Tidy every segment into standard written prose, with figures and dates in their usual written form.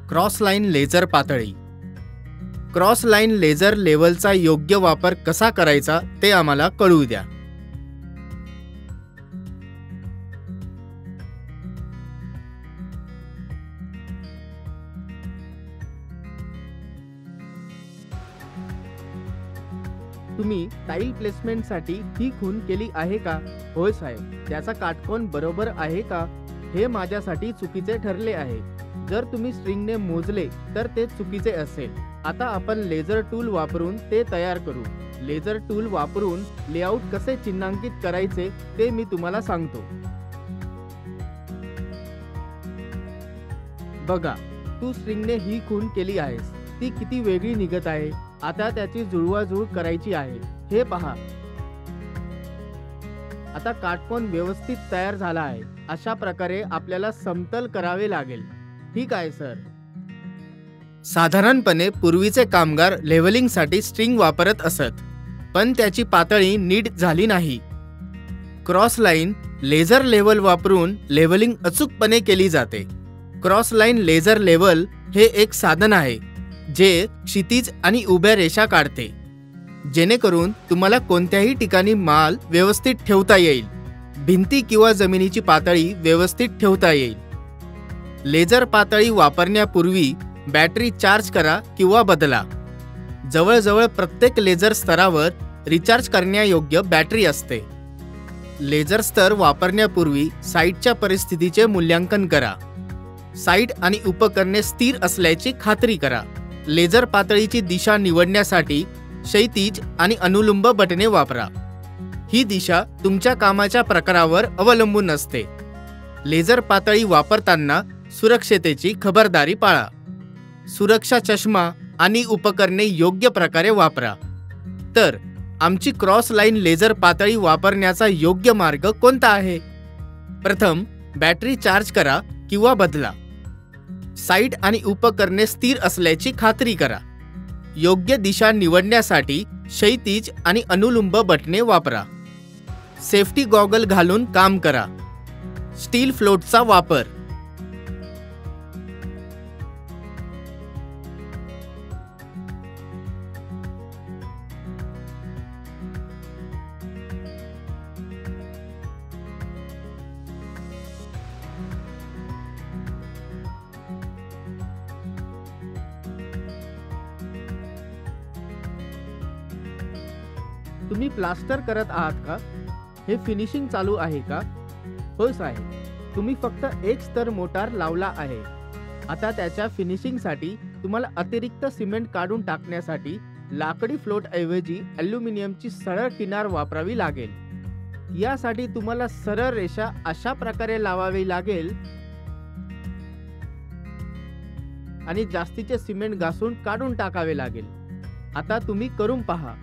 Cross line laser पातळी. Cross line laser लेवलचा योग्य वापर कसा करायचा ते आम्हाला कळू द्या. तुम्ही टाईल प्लेसमेंटसाठी ही खूण केली आहे का? होय साहेब. त्याचा काटकोन बरोबर आहे का? हे माझ्यासाठी चुकीचे ठरले आहे. जर तुम्ही स्ट्रिंगने मोजले तर ते चुकीचे असेल. आता आपण लेझर टूल वापरून ते तयार करू. लेझर टूल वापरून लेआउट कसे चिन्हांकित करायचे ते मी तुम्हाला सांगतो. बघा, तू स्ट्रिंगने ही खूण केली आहेस. ती किती वेगळी निघत आहे. आता त्याची जुळवाजुळव करायची आहे. हे पहा, आता काटकोन व्यवस्थित तयार झाला आहे. अशा प्रकारे आपल्याला समतल करावे लागेल. ठीक आहे सर. साधारणपणे पूर्वीचे कामगार लेव्हलिंगसाठी स्ट्रिंग वापरत असत, पण त्याची पातळी नीट झाली नाही. क्रॉस लाईन लेझर लेव्हल वापरून लेव्हलिंग अचूकपणे केली जाते. क्रॉस लाईन लेझर लेव्हल हे एक साधन आहे जे क्षितिज आणि उभ्या रेषा काढते, जेणेकरून तुम्हाला कोणत्याही ठिकाणी माल व्यवस्थित ठेवता येईल. भिंती किंवा जमिनीची पातळी व्यवस्थित ठेवता येईल. लेझर पातळी वापरण्यापूर्वी बॅटरी चार्ज करा किंवा बदला. जवळजवळ प्रत्येक लेझर स्तरावर रिचार्ज करण्यायोग्य बॅटरी असते. लेझर स्तर वापरण्यापूर्वी साइटच्या परिस्थितीचे मूल्यांकन करा. साइट आणि उपकरणे स्थिर असल्याची खात्री करा. लेझर पातळीची दिशा निवडण्यासाठी क्षैतिज आणि अनुलंब बटणे वापरा. ही दिशा तुमच्या कामाच्या प्रकारावर अवलंबून असते. लेझर पातळी वापरताना सुरक्षतेची खबरदारी पाळा. सुरक्षा चष्मा आणि उपकरणे योग्य प्रकारे वापरा. तर आमची क्रॉस लाईन लेझर पातळी वापरण्याचा योग्य मार्ग कोणता आहे? प्रथम, बॅटरी चार्ज करा किंवा बदला. साइट आणि उपकरणे स्थिर असल्याची खात्री करा. योग्य दिशा निवडण्यासाठी क्षैतिज आणि अनुलंब बटणे वापरा. सेफ्टी गॉगल घालून काम करा. स्टील फ्लोटचा वापर. तुम्ही प्लास्टर करत आहात का? हे फिनिशिंग चालू आहे का? होय साहेब. तुम्ही फक्त एक स्तर मोटार लावला आहे. आता त्याच्या फिनिशिंगसाठी तुम्हाला अतिरिक्त सिमेंट काढून टाकण्यासाठी लाकडी फ्लोट ऐवजी ॲल्युमिनियमची सरळ किनार वापरावी लागेल. यासाठी तुम्हाला सरळ रेषा अशा प्रकारे लावावी लागेल आणि जास्तीचे सिमेंट घासून काढून टाकावे लागेल. आता तुम्ही करून पहा.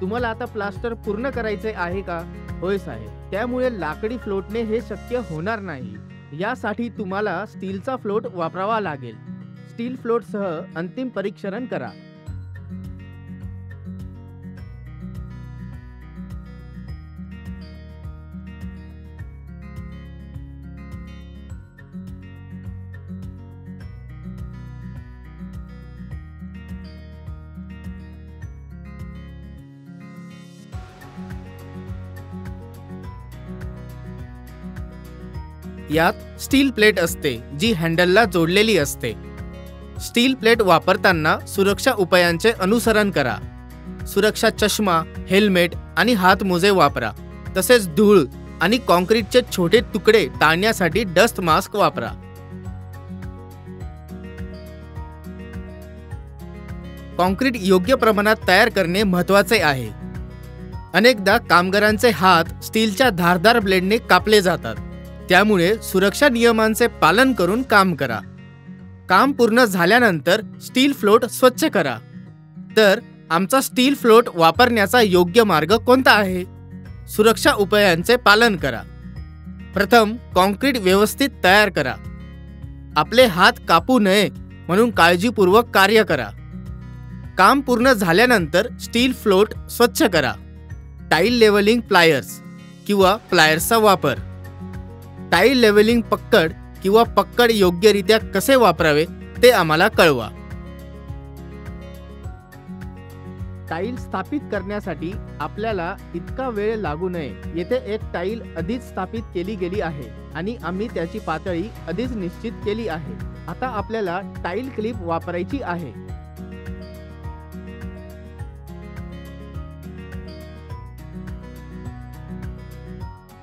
तुम्हाला आता प्लास्टर पूर्ण करायचे आहे का? होय साहेब. त्यामुळे लाकडी फ्लोटने हे शक्य होणार नाही. यासाठी तुम्हाला स्टीलचा फ्लोट वापरावा लागेल. स्टील फ्लोटसह अंतिम परीक्षण करा. यात स्टील प्लेट असते जी हँडलला जोडलेली असते. स्टील प्लेट वापरताना सुरक्षा उपायांचे अनुसरण करा. सुरक्षा चष्मा, हेल्मेट आणि हातमोजे वापरा. तसेच धूळ आणि कॉंक्रिटचे छोटे तुकडे टाळण्यासाठी डस्ट मास्क वापरा. कॉंक्रिट योग्य प्रमाणात तयार करणे महत्त्वाचे आहे. अनेकदा कामगारांचे हात स्टीलच्या धारदार ब्लेडने कापले जातात, त्यामुळे सुरक्षा नियमांचे पालन करून काम करा. काम पूर्ण झाल्यानंतर स्टील फ्लोट स्वच्छ करा. तर आमचा स्टील फ्लोट वापरण्याचा योग्य मार्ग कोणता आहे? सुरक्षा उपायांचे पालन करा. प्रथम कॉन्क्रीट व्यवस्थित तयार करा. आपले हात कापू नये म्हणून काळजीपूर्वक कार्य करा. काम पूर्ण झाल्यानंतर स्टील फ्लोट स्वच्छ करा. टाईल लेवलिंग प्लायर्स किंवा प्लायर्सचा वापर. टाईल लेवलिंग पक्कड किंवा पक्कड योग्यरित्या कसे वापरावे ते आम्हाला कळवा. टाईल स्थापित करण्यासाठी आपल्याला इतका वेळ लागू नये. येथे एक टाईल आधीच स्थापित केली गेली आहे आणि आम्ही त्याची पातळी आधीच निश्चित केली आहे. आता आपल्याला टाईल क्लिप वापरायची आहे.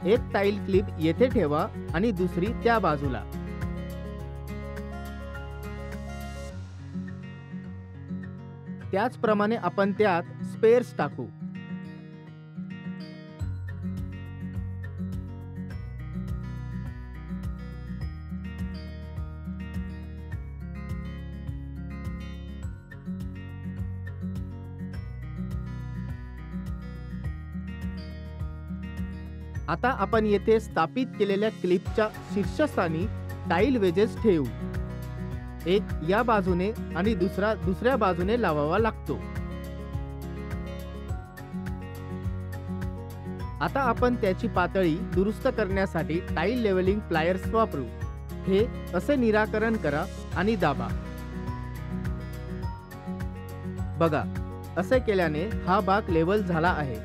एक टाईल क्लिप येथे ठेवा आणि दुसरी त्या बाजूला. त्याचप्रमाणे आपण त्यात स्पेअर्स टाकू. आता आपण येथे स्थापित केलेल्या क्लिपच्या शीर्षस्थानी टाईल वेजेस ठेवू. एक या बाजूने आणि दुसऱ्या बाजूने लावावा लागतो. आता आपण त्याची पातळी दुरुस्त करण्यासाठी टाईल लेवलिंग प्लायर्स वापरू. हे असे निराकरण करा आणि दाबा. बघा, असे केल्याने हा भाग लेवल झाला आहे.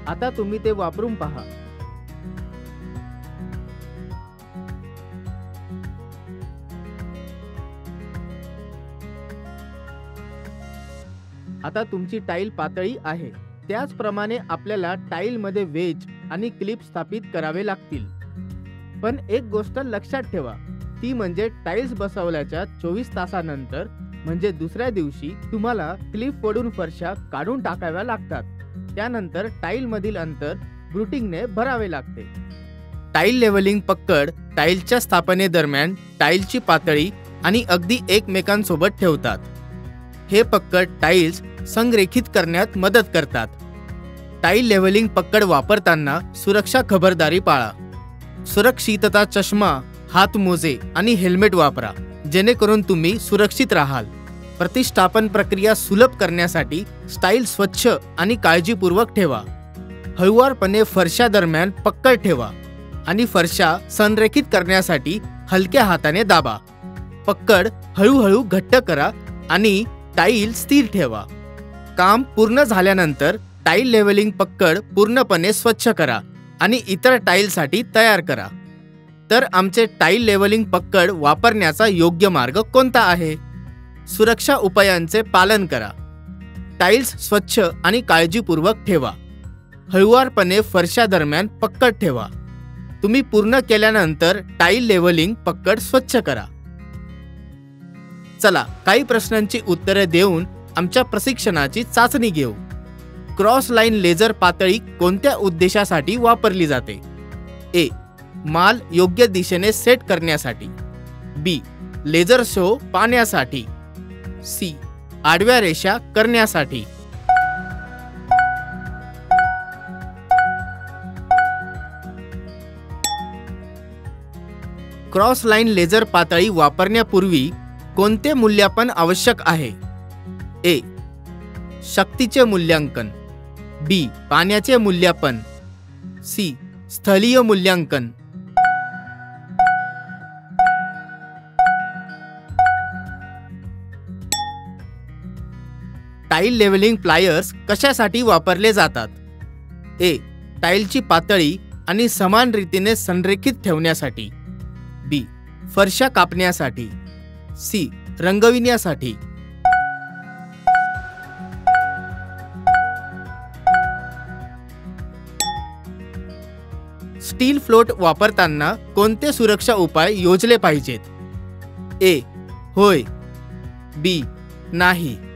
आता तुम्ही ते वापरून पहा. आता तुमची टाईल पातळी आहे. त्याचप्रमाणे आपल्याला टाईल मध्ये वेज आणि क्लिप स्थापित करावे लागतील. पण एक गोष्ट लक्षात ठेवा, ती म्हणजे टाईल्स बसवल्याच्या 24 तासानंतर म्हणजे दुसऱ्या दिवशी तुम्हाला क्लिप फोडून फरशा काढून टाकाव्या लागतात. त्यानंतर टाईल मधील अंतर ग्रुटिंगने भरावे लागते. टाईल लेवलिंग पक्कड टाईलच्या स्थापनेदरम्यान टाईलची पातळी आणि अगदी एकमेकांसोबत ठेवतात. हे पक्कड टाईल्स संरेखित करण्यात मदत करतात. टाईल लेवलिंग पक्कड वापरताना सुरक्षा खबरदारी पाळा. सुरक्षितता चष्मा, हातमोजे आणि हेल्मेट वापरा, जेणेकरून तुम्ही सुरक्षित राहाल. प्रतिष्ठापन प्रक्रिया सुलभ करण्यासाठी स्टाईल स्वच्छ आणि काळजीपूर्वक ठेवा. हळुवारपणे फरशा दरम्यान पक्कड ठेवा आणि फरशा संरेखित करण्यासाठी हलक्या हाताने दाबा. पक्कड हळूहळू घट्ट करा आणि टाईल स्थिर ठेवा. काम पूर्ण झाल्यानंतर टाईल लेवलिंग पक्कड पूर्णपणे स्वच्छ करा आणि इतर टाईलसाठी तयार करा. तर आमचे टाईल लेवलिंग पक्कड वापरण्याचा योग्य मार्ग कोणता आहे? सुरक्षा उपायांचे पालन करा. टाईल्स स्वच्छ आणि काळजीपूर्वक ठेवा. हळुवारपणे फरशा दरम्यान पक्कड ठेवा. तुम्ही पूर्ण केल्यानंतर टाईल लेवलिंग पक्कड स्वच्छ करा. चला, काही प्रश्नांची उत्तरे देऊन आमच्या प्रशिक्षणाची चाचणी घेऊ. क्रॉस लाईन लेझर पातळी कोणत्या उद्देशासाठी वापरली जाते? ए. माल योग्य दिशेने सेट करण्यासाठी. बी. लेझर शो पाहण्यासाठी. सी. आडव्या रेषा करण्यासाठी. क्रॉस लाईन लेझर पातळी वापरण्यापूर्वी कोणते मूल्यांकन आवश्यक आहे? ए. शक्तीचे मूल्यांकन. बी. पाण्याचे मूल्यांकन. सी. स्थलीय मूल्यांकन. टाईल लेवलिंग प्लायर्स कशासाठी वापरले जातात? ए. टाईलची पातळी आणि समान रीतीने संरेखित ठेवण्यासाठी. बी. फरशा कापण्यासाठी. सी. रंगविण्यासाठी. स्टील फ्लोट वापरताना कोणते सुरक्षा उपाय योजले पाहिजेत? ए. होय. बी. नाही.